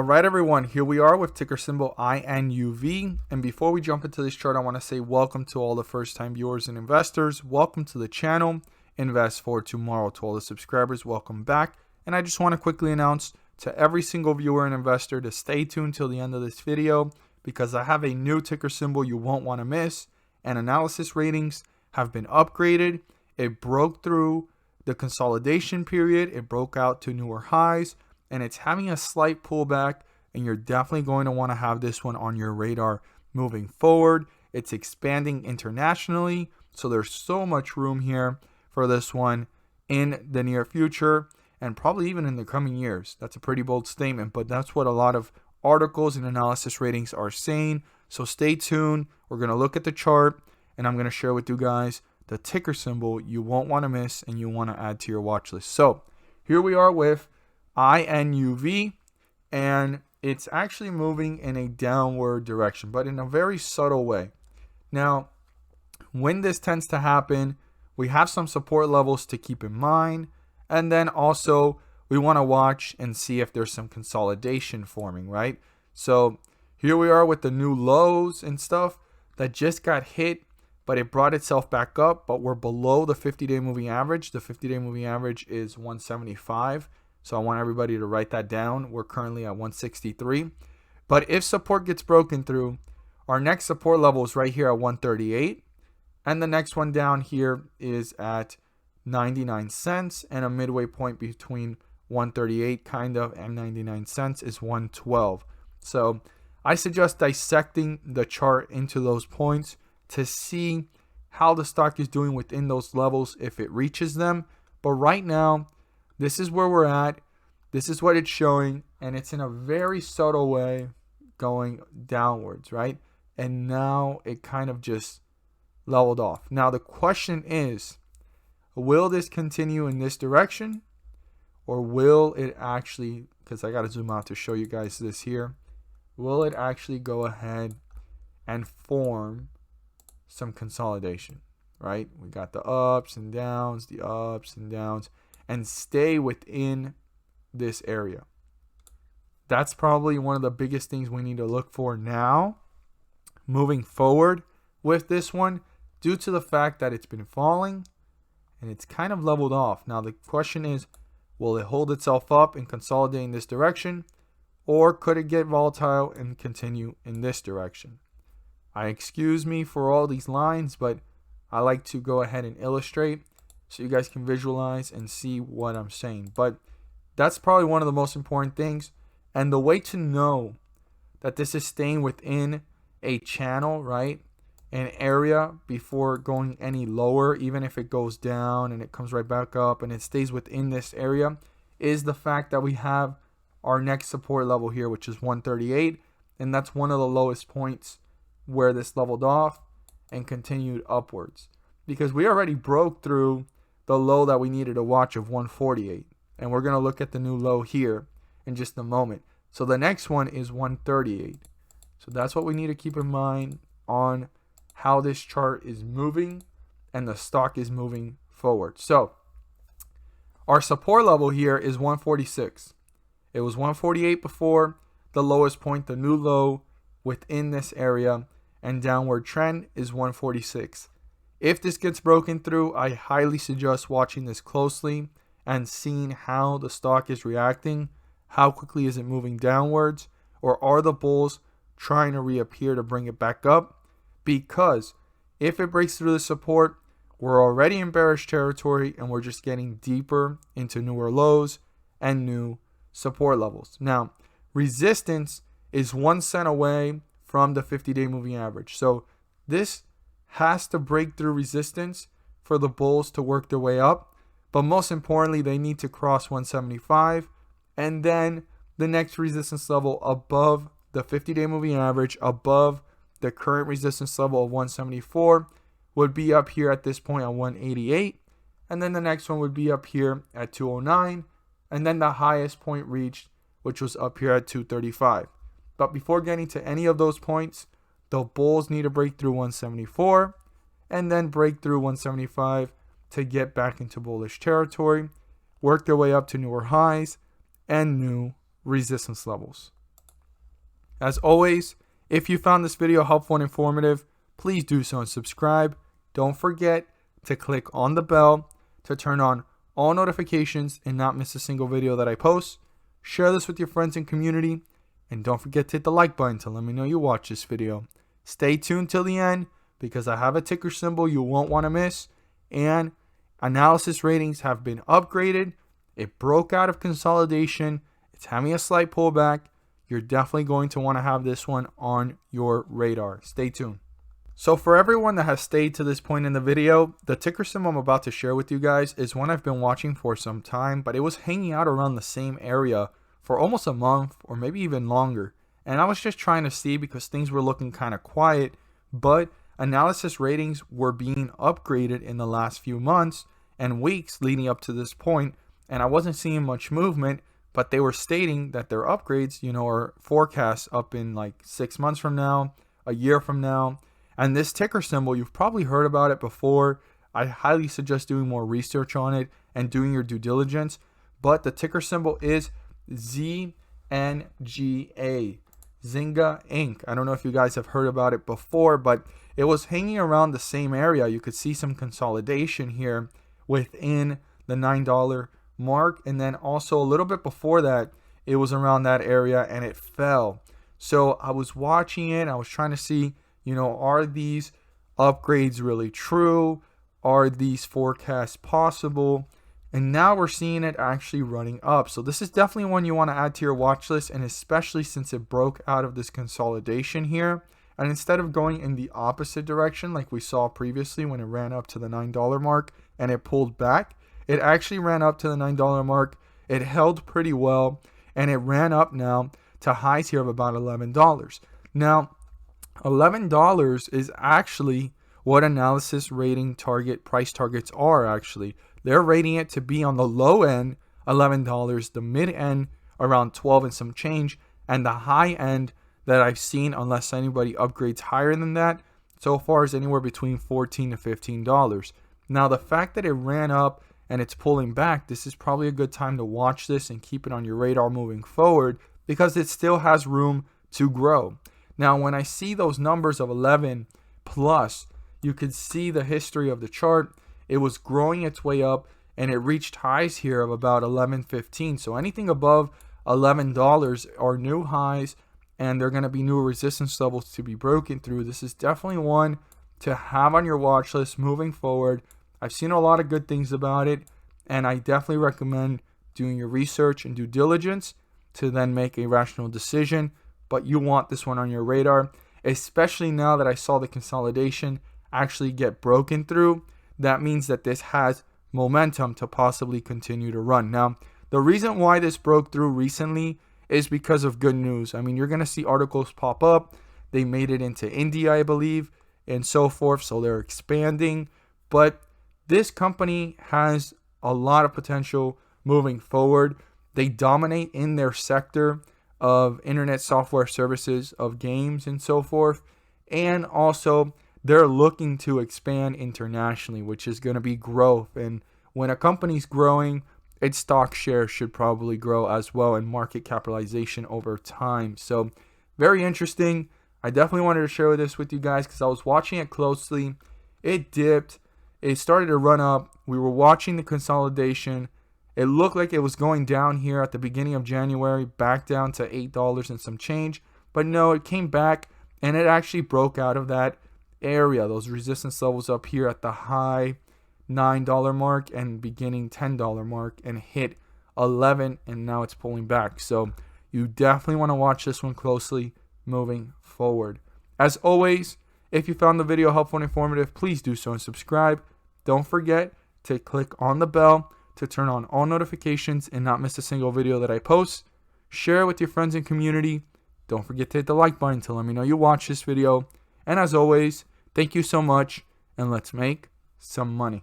All right, everyone, here we are with ticker symbol INUV. And before we jump into this chart, I want to say welcome to all the first-time viewers and investors. Welcome to the channel. Invest for tomorrow. To all the subscribers, welcome back. And I just want to quickly announce to every single viewer and investor to stay tuned till the end of this video, because I have a new ticker symbol you won't want to miss. And analysis ratings have been upgraded. It broke through the consolidation period. It broke out to newer highs. And it's having a slight pullback, and you're definitely going to want to have this one on your radar moving forward. It's expanding internationally, so there's so much room here for this one in the near future and probably even in the coming years. That's a pretty bold statement, but that's what a lot of articles and analysis ratings are saying. So stay tuned. We're going to look at the chart, and I'm going to share with you guys the ticker symbol you won't want to miss and you want to add to your watch list. So here we are with INUV, and it's actually moving in a downward direction, but in a very subtle way. Now, when this tends to happen, we have some support levels to keep in mind, and then also we want to watch and see if there's some consolidation forming, right? So here we are with the new lows and stuff that just got hit, but it brought itself back up, but we're below the 50-day moving average. The 50-day moving average is 175. So I want everybody to write that down. We're currently at 163. But if support gets broken through, our next support level is right here at 138. And the next one down here is at 99 cents. And a midway point between 138 kind of and 99 cents is 112. So I suggest dissecting the chart into those points to see how the stock is doing within those levels if it reaches them. But right now, this is where we're at. This is what it's showing, and it's in a very subtle way going downwards, right? And now it kind of just leveled off. Now the question is, will this continue in this direction, or will it actually, because I got to zoom out to show you guys this here, will it actually go ahead and form some consolidation, right? We got the ups and downs, and stay within this area. That's probably one of the biggest things we need to look for now moving forward with this one, due to the fact that it's been falling and it's kind of leveled off. Now the question is, will it hold itself up and consolidate in this direction, or could it get volatile and continue in this direction? I excuse me for all these lines, but I like to go ahead and illustrate so you guys can visualize and see what I'm saying. But that's probably one of the most important things. And the way to know that this is staying within a channel, right, an area before going any lower, even if it goes down and it comes right back up and it stays within this area, is the fact that we have our next support level here, which is 138. And that's one of the lowest points where this leveled off and continued upwards, because we already broke through the low that we needed to watch of 148. And we're going to look at the new low here in just a moment. So the next one is 138. So that's what we need to keep in mind on how this chart is moving and the stock is moving forward. So our support level here is 146. It was 148 before. The lowest point, the new low within this area and downward trend, is 146. If this gets broken through, I highly suggest watching this closely and seeing how the stock is reacting. How quickly is it moving downwards? Or are the bulls trying to reappear to bring it back up? Because if it breaks through the support, we're already in bearish territory and we're just getting deeper into newer lows and new support levels. Now, resistance is 1 cent away from the 50-day moving average. So this has to break through resistance for the bulls to work their way up. But most importantly, they need to cross 175. And then the next resistance level above the 50-day moving average, above the current resistance level of 174, would be up here at this point at 188. And then the next one would be up here at 209. And then the highest point reached, which was up here at 235. But before getting to any of those points, the bulls need to break through 174 and then break through 175 to get back into bullish territory, work their way up to newer highs and new resistance levels. As always, if you found this video helpful and informative, please do so and subscribe. Don't forget to click on the bell to turn on all notifications and not miss a single video that I post. Share this with your friends and community. And don't forget to hit the like button to let me know you watch this video. Stay tuned till the end because I have a ticker symbol you won't want to miss. And analysis ratings have been upgraded. It broke out of consolidation. It's having a slight pullback. You're definitely going to want to have this one on your radar. Stay tuned. So for everyone that has stayed to this point in the video, the ticker symbol I'm about to share with you guys is one I've been watching for some time, but it was hanging out around the same area for almost a month or maybe even longer. And I was just trying to see because things were looking kind of quiet, but analysis ratings were being upgraded in the last few months and weeks leading up to this point, and I wasn't seeing much movement. But they were stating that their upgrades, are forecasts up in like 6 months from now, a year from now. And this ticker symbol, you've probably heard about it before. I highly suggest doing more research on it and doing your due diligence. But the ticker symbol is ZNGA, Zynga Inc. I don't know if you guys have heard about it before, but it was hanging around the same area. You could see some consolidation here within the $9 mark, and then also a little bit before that it was around that area and it fell. So I was watching it, I was trying to see, are these upgrades really true? Are these forecasts possible? And now we're seeing it actually running up. So this is definitely one you want to add to your watch list, and especially since it broke out of this consolidation here, and instead of going in the opposite direction like we saw previously when it ran up to the $9 mark and it pulled back, it actually ran up to the $9 mark. It held pretty well, and it ran up now to highs here of about $11. Now, $11 is actually what analysis rating price targets are actually. They're rating it to be on the low end, $11, the mid end around 12 and some change, and the high end that I've seen, unless anybody upgrades higher than that, so far is anywhere between $14 to $15. Now, the fact that it ran up and it's pulling back, this is probably a good time to watch this and keep it on your radar moving forward because it still has room to grow. Now, when I see those numbers of 11 plus, you could see the history of the chart. It was growing its way up and it reached highs here of about $11.15. So anything above $11 are new highs, and they're going to be new resistance levels to be broken through. This is definitely one to have on your watch list moving forward. I've seen a lot of good things about it, and I definitely recommend doing your research and due diligence to then make a rational decision. But you want this one on your radar, especially now that I saw the consolidation actually get broken through. That means that this has momentum to possibly continue to run. Now, the reason why this broke through recently is because of good news. I mean, you're going to see articles pop up. They made it into India, I believe, and so forth. So they're expanding. But this company has a lot of potential moving forward. They dominate in their sector of internet software services, of games and so forth. And also, they're looking to expand internationally, which is going to be growth. And when a company's growing, its stock share should probably grow as well, and market capitalization over time. So very interesting. I definitely wanted to share this with you guys because I was watching it closely. It dipped. It started to run up. We were watching the consolidation. It looked like it was going down here at the beginning of January, back down to $8 and some change. But no, it came back and it actually broke out of that area, those resistance levels up here at the high $9 mark and beginning $10 mark, and hit 11, and now it's pulling back. So you definitely want to watch this one closely moving forward. As always, if you found the video helpful and informative, please do so and subscribe. Don't forget to click on the bell to turn on all notifications and not miss a single video that I post. Share it with your friends and community. Don't forget to hit the like button to let me know you watch this video. And as always, thank you so much, and let's make some money.